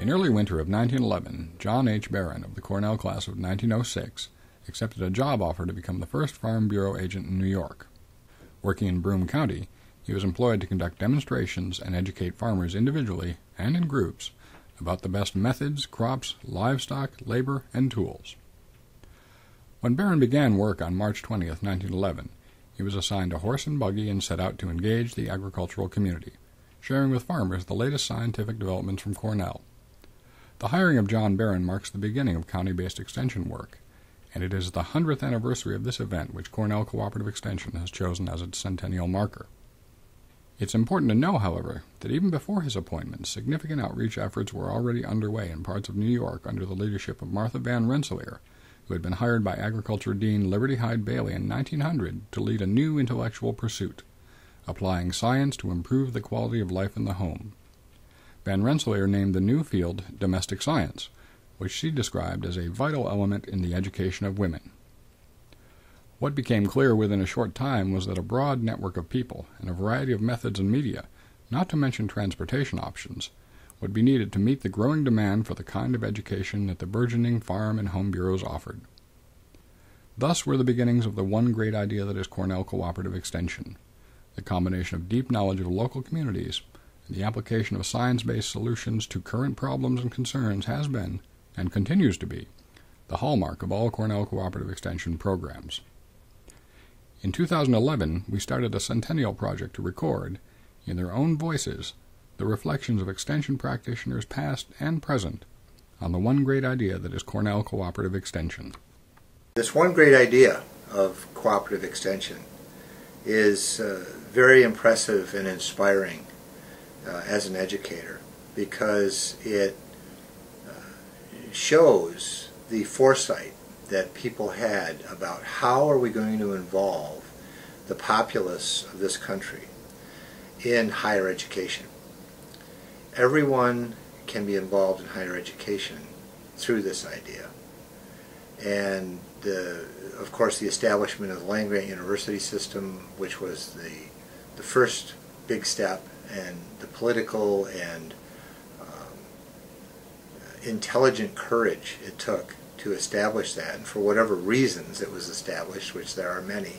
In early winter of 1911, John H. Barron of the Cornell class of 1906 accepted a job offer to become the first Farm Bureau agent in New York. Working in Broome County, he was employed to conduct demonstrations and educate farmers individually and in groups about the best methods, crops, livestock, labor, and tools. When Barron began work on March 20, 1911, he was assigned a horse and buggy and set out to engage the agricultural community, sharing with farmers the latest scientific developments from Cornell. The hiring of John Barron marks the beginning of county-based extension work, and it is the 100th anniversary of this event which Cornell Cooperative Extension has chosen as its centennial marker. It's important to know, however, that even before his appointment, significant outreach efforts were already underway in parts of New York under the leadership of Martha Van Rensselaer, who had been hired by Agriculture Dean Liberty Hyde Bailey in 1900 to lead a new intellectual pursuit, applying science to improve the quality of life in the home. Van Rensselaer named the new field domestic science, which she described as a vital element in the education of women. What became clear within a short time was that a broad network of people and a variety of methods and media, not to mention transportation options, would be needed to meet the growing demand for the kind of education that the burgeoning farm and home bureaus offered. Thus were the beginnings of the one great idea that is Cornell Cooperative Extension, the combination of deep knowledge of local communities and the application of science-based solutions to current problems and concerns has been, and continues to be, the hallmark of all Cornell Cooperative Extension programs. In 2011, we started a Centennial project to record, in their own voices, the reflections of Extension practitioners past and present on the one great idea that is Cornell Cooperative Extension. This one great idea of Cooperative Extension is very impressive and inspiring as an educator, because it shows the foresight that people had about how are we going to involve the populace of this country in higher education. Everyone can be involved in higher education through this idea. And of course the establishment of the land-grant university system, which was the first big step, and the political and intelligent courage it took to establish that, and for whatever reasons it was established, which there are many.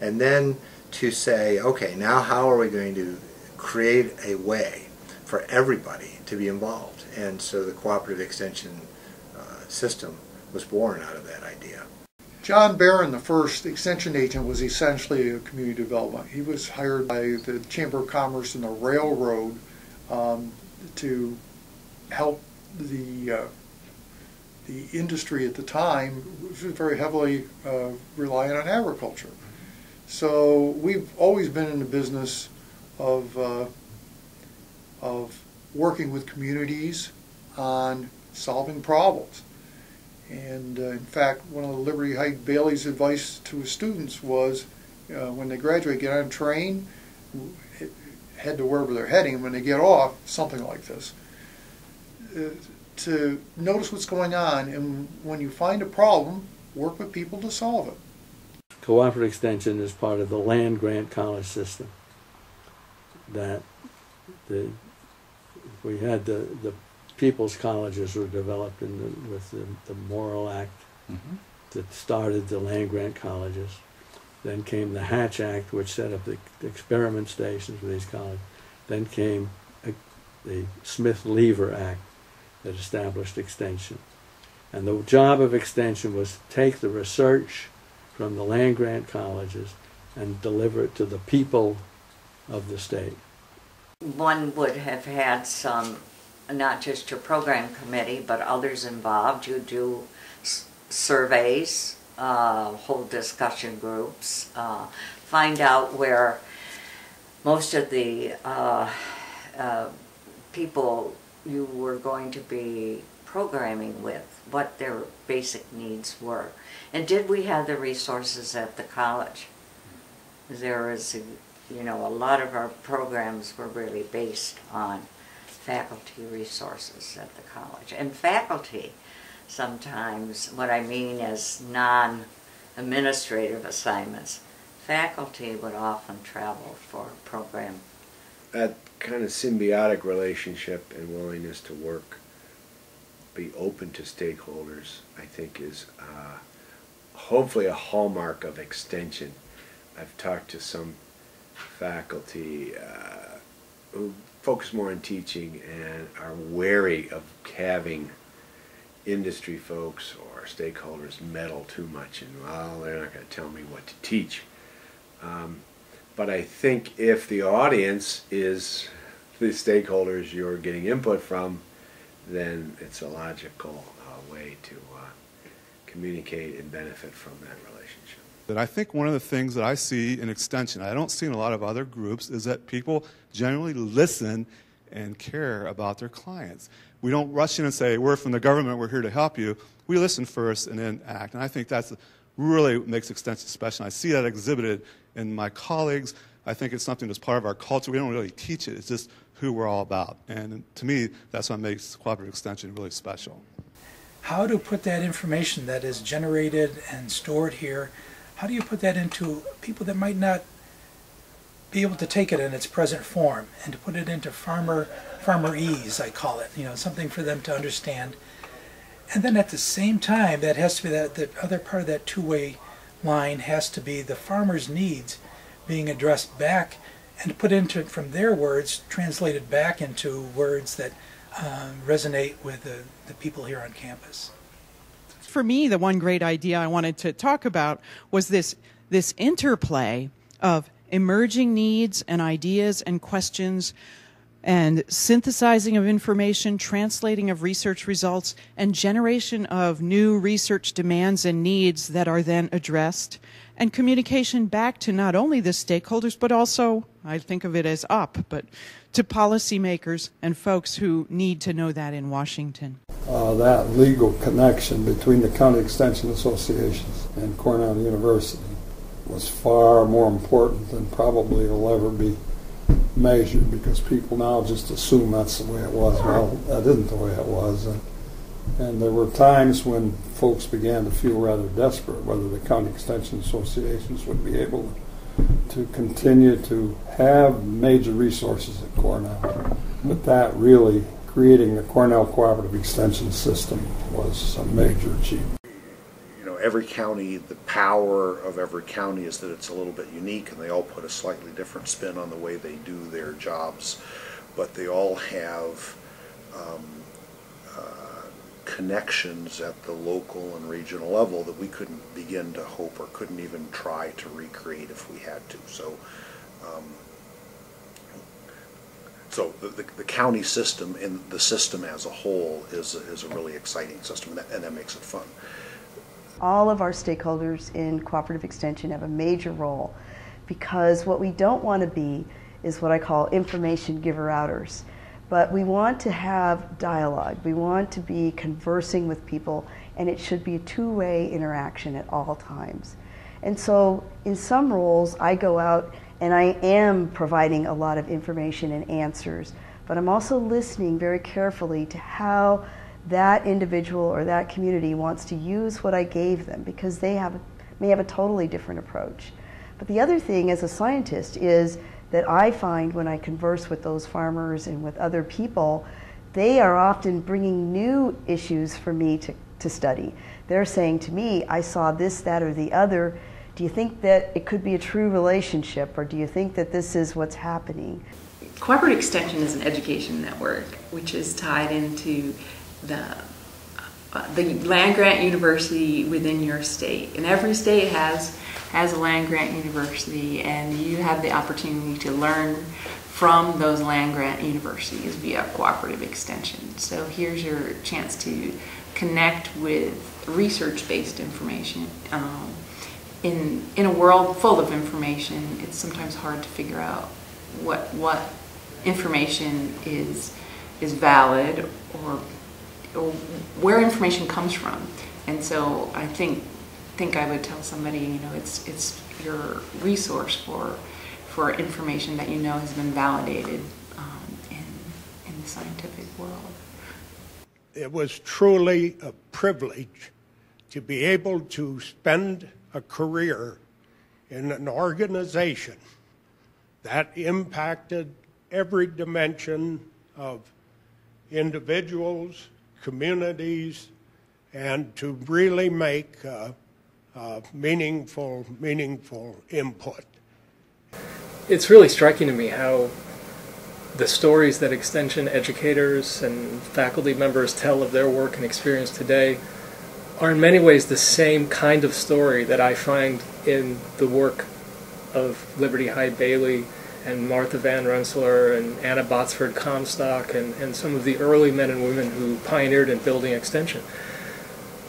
And then to say, okay, now how are we going to create a way for everybody to be involved? And so the Cooperative Extension system was born out of that idea. John Barron, the first extension agent, was essentially a community development. He was hired by the Chamber of Commerce and the railroad to help the industry at the time, which was very heavily reliant on agriculture. So we've always been in the business of working with communities on solving problems. And in fact, one of the Liberty Hyde Bailey's advice to his students was, when they graduate, get on a train, head to wherever they're heading, and when they get off, something like this. To notice what's going on, and when you find a problem, work with people to solve it. Cooperative Extension is part of the land-grant college system. That we had the people's colleges were developed with the Morrill Act that started the land-grant colleges. Then came the Hatch Act, which set up the experiment stations for these colleges. Then came the Smith-Lever Act that established extension. And the job of extension was to take the research from the land-grant colleges and deliver it to the people of the state. One would have had some, not just your program committee, but others involved. You do surveys, hold discussion groups, find out where most of the people you were going to be programming with, what their basic needs were. And did we have the resources at the college? There is, a lot of our programs were really based on faculty resources at the college. And faculty, sometimes, what I mean is non-administrative assignments, faculty would often travel for a program. That kind of symbiotic relationship and willingness to work be open to stakeholders, I think is hopefully a hallmark of extension. I've talked to some faculty who focus more on teaching and are wary of having industry folks or stakeholders meddle too much and, well, they're not going to tell me what to teach. But I think if the audience is the stakeholders you're getting input from, then it's a logical way to communicate and benefit from that relationship. But I think one of the things that I see in Extension, I don't see in a lot of other groups, is that people generally listen and care about their clients. We don't rush in and say, we're from the government, we're here to help you. We listen first and then act. And I think that's really what makes Extension special. I see that exhibited in my colleagues. I think it's something that's part of our culture. We don't really teach it. It's just who we're all about. And to me, that's what makes Cooperative Extension really special. How to put that information that is generated and stored here, how do you put that into people that might not be able to take it in its present form, and to put it into farmerese, I call it, something for them to understand. And then at the same time, that has to be the other part of that two-way line has to be the farmer's needs being addressed back and put into, from their words, translated back into words that resonate with the people here on campus. For me, the one great idea I wanted to talk about was this interplay of emerging needs and ideas and questions and synthesizing of information, translating of research results, and generation of new research demands and needs that are then addressed, and communication back to not only the stakeholders, but also, I think of it as but to policymakers and folks who need to know that in Washington. That legal connection between the county extension associations and Cornell University was far more important than probably it'll ever be measured, because people now just assume that's the way it was. Well, that isn't the way it was. And there were times when folks began to feel rather desperate whether the county extension associations would be able to continue to have major resources at Cornell. But that really, creating the Cornell Cooperative Extension System was a major achievement. Every county, the power of every county is that it's a little bit unique, and they all put a slightly different spin on the way they do their jobs, but they all have connections at the local and regional level that we couldn't begin to hope or couldn't even try to recreate if we had to. So the county system and the system as a whole is a really exciting system, and that makes it fun. All of our stakeholders in Cooperative Extension have a major role, because what we don't want to be is what I call information giver-outers. But we want to have dialogue. We want to be conversing with people, and it should be a two-way interaction at all times. And so in some roles, I go out and I am providing a lot of information and answers, but I'm also listening very carefully to how that individual or that community wants to use what I gave them, because they may have a totally different approach. But the other thing as a scientist is that I find when I converse with those farmers and with other people, they are often bringing new issues for me to study. They're saying to me, I saw this, that, or the other. Do you think that it could be a true relationship, or do you think that this is what's happening? Cooperative Extension is an education network which is tied into the land-grant university within your state. And every state has a land-grant university, and you have the opportunity to learn from those land-grant universities via Cooperative Extension. So here's your chance to connect with research-based information. In a world full of information, it's sometimes hard to figure out what information is valid or where information comes from. And so I think I would tell somebody, it's your resource for information that has been validated in the scientific world. It was truly a privilege to be able to spend a career in an organization that impacted every dimension of individuals, communities, and to really make meaningful input. It's really striking to me how the stories that Extension educators and faculty members tell of their work and experience today are in many ways the same kind of story that I find in the work of Liberty Hyde Bailey and Martha Van Rensselaer and Anna Botsford Comstock and some of the early men and women who pioneered in building Extension.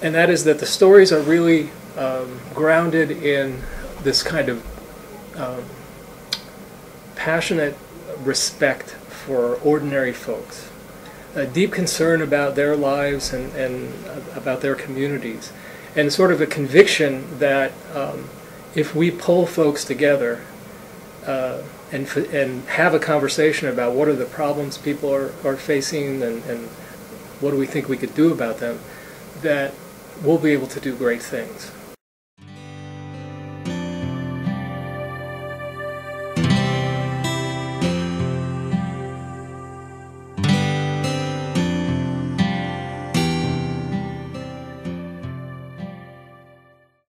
And that is that the stories are really grounded in this kind of passionate respect for ordinary folks, a deep concern about their lives and about their communities, and sort of a conviction that if we pull folks together and have a conversation about what are the problems people are facing and what do we think we could do about them, that we'll be able to do great things.